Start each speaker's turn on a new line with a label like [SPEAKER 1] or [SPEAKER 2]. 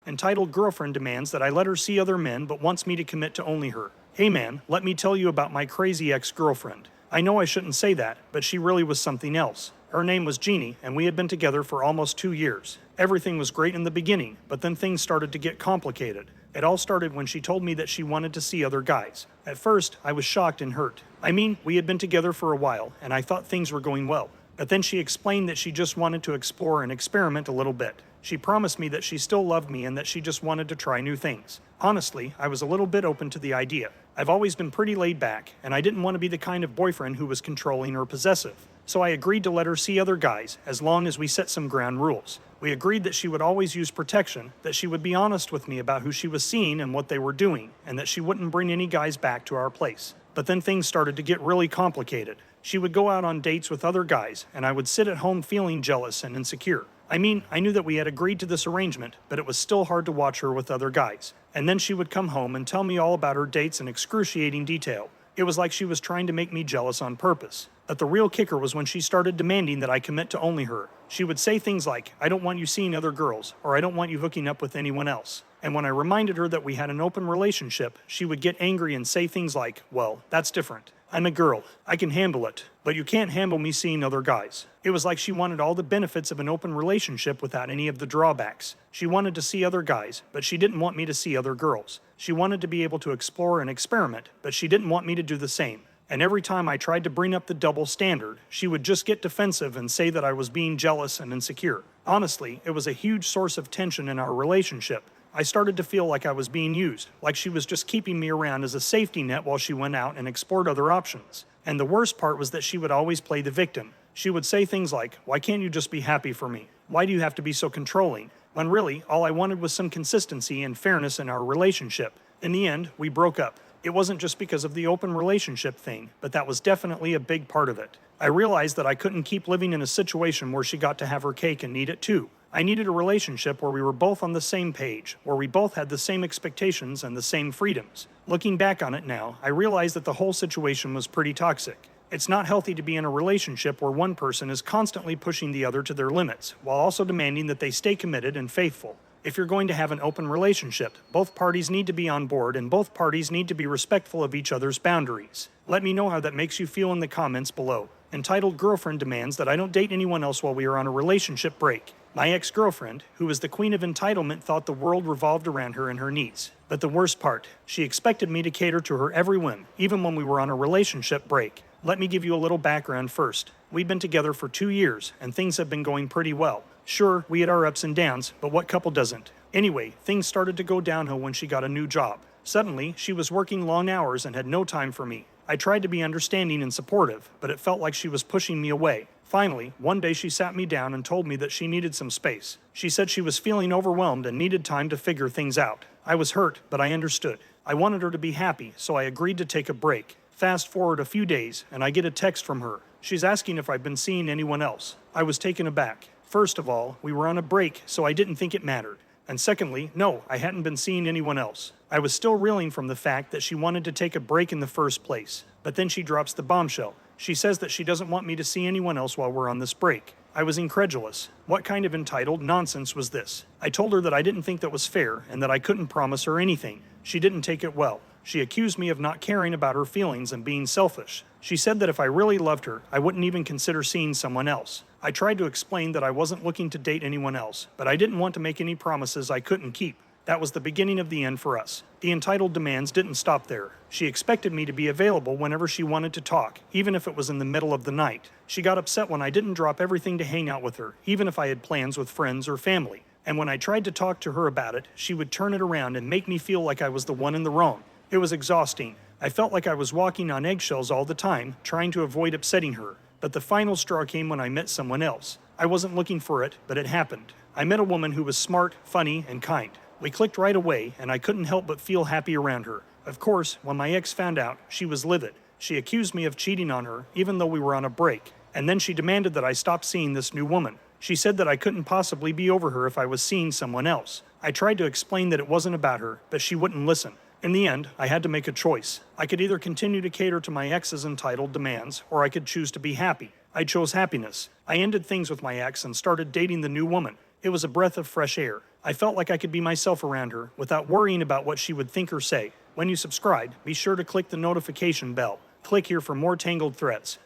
[SPEAKER 1] Entitled Girlfriend demands that I let her see other men but wants me to commit to only her. Hey man, let me tell you about my crazy ex-girlfriend. I know I shouldn't say that, but she really was something else. Her name was Jeannie, and we had been together for almost 2 years. Everything was great in the beginning, but then things started to get complicated. It all started when she told me that she wanted to see other guys. At first, I was shocked and hurt. I mean, we had been together for a while, and I thought things were going well. But then she explained that she just wanted to explore and experiment a little bit. She promised me that she still loved me and that she just wanted to try new things. Honestly, I was a little bit open to the idea. I've always been pretty laid back, and I didn't want to be the kind of boyfriend who was controlling or possessive. So I agreed to let her see other guys, as long as we set some ground rules. We agreed that she would always use protection, that she would be honest with me about who she was seeing and what they were doing, and that she wouldn't bring any guys back to our place. But then things started to get really complicated. She would go out on dates with other guys, and I would sit at home feeling jealous and insecure. I mean, I knew that we had agreed to this arrangement, but it was still hard to watch her with other guys. And then she would come home and tell me all about her dates in excruciating detail. It was like she was trying to make me jealous on purpose. But the real kicker was when she started demanding that I commit to only her. She would say things like, "I don't want you seeing other girls," or "I don't want you hooking up with anyone else." And when I reminded her that we had an open relationship, she would get angry and say things like, "Well, that's different. I'm a girl. I can handle it. But you can't handle me seeing other guys." It was like she wanted all the benefits of an open relationship without any of the drawbacks. She wanted to see other guys, but she didn't want me to see other girls. She wanted to be able to explore and experiment, but she didn't want me to do the same. And every time I tried to bring up the double standard, she would just get defensive and say that I was being jealous and insecure. Honestly, it was a huge source of tension in our relationship. I started to feel like I was being used, like she was just keeping me around as a safety net while she went out and explored other options. And the worst part was that she would always play the victim. She would say things like, "Why can't you just be happy for me? Why do you have to be so controlling?" When really, all I wanted was some consistency and fairness in our relationship. In the end, we broke up. It wasn't just because of the open relationship thing, but that was definitely a big part of it. I realized that I couldn't keep living in a situation where she got to have her cake and eat it too. I needed a relationship where we were both on the same page, where we both had the same expectations and the same freedoms. Looking back on it now, I realize that the whole situation was pretty toxic. It's not healthy to be in a relationship where one person is constantly pushing the other to their limits, while also demanding that they stay committed and faithful. If you're going to have an open relationship, both parties need to be on board and both parties need to be respectful of each other's boundaries. Let me know how that makes you feel in the comments below. Entitled Girlfriend demands that I don't date anyone else while we are on a relationship break. My ex-girlfriend, who was the queen of entitlement, thought the world revolved around her and her needs. But the worst part, she expected me to cater to her every whim, even when we were on a relationship break. Let me give you a little background first. We've been together for 2 years, and things have been going pretty well. Sure, we had our ups and downs, but what couple doesn't? Anyway, things started to go downhill when she got a new job. Suddenly, she was working long hours and had no time for me. I tried to be understanding and supportive, but it felt like she was pushing me away. Finally, one day she sat me down and told me that she needed some space. She said she was feeling overwhelmed and needed time to figure things out. I was hurt, but I understood. I wanted her to be happy, so I agreed to take a break. Fast forward a few days, and I get a text from her. She's asking if I've been seeing anyone else. I was taken aback. First of all, we were on a break, so I didn't think it mattered. And secondly, no, I hadn't been seeing anyone else. I was still reeling from the fact that she wanted to take a break in the first place. But then she drops the bombshell. She says that she doesn't want me to see anyone else while we're on this break. I was incredulous. What kind of entitled nonsense was this? I told her that I didn't think that was fair and that I couldn't promise her anything. She didn't take it well. She accused me of not caring about her feelings and being selfish. She said that if I really loved her, I wouldn't even consider seeing someone else. I tried to explain that I wasn't looking to date anyone else, but I didn't want to make any promises I couldn't keep. That was the beginning of the end for us. The entitled demands didn't stop there. She expected me to be available whenever she wanted to talk, even if it was in the middle of the night. She got upset when I didn't drop everything to hang out with her, even if I had plans with friends or family. And when I tried to talk to her about it, she would turn it around and make me feel like I was the one in the wrong. It was exhausting. I felt like I was walking on eggshells all the time, trying to avoid upsetting her. But the final straw came when I met someone else. I wasn't looking for it, but it happened. I met a woman who was smart, funny, and kind. We clicked right away, and I couldn't help but feel happy around her. Of course, when my ex found out, she was livid. She accused me of cheating on her, even though we were on a break. And then she demanded that I stop seeing this new woman. She said that I couldn't possibly be over her if I was seeing someone else. I tried to explain that it wasn't about her, but she wouldn't listen. In the end, I had to make a choice. I could either continue to cater to my ex's entitled demands, or I could choose to be happy. I chose happiness. I ended things with my ex and started dating the new woman. It was a breath of fresh air. I felt like I could be myself around her without worrying about what she would think or say. When you subscribe, be sure to click the notification bell. Click here for more Tangled threads.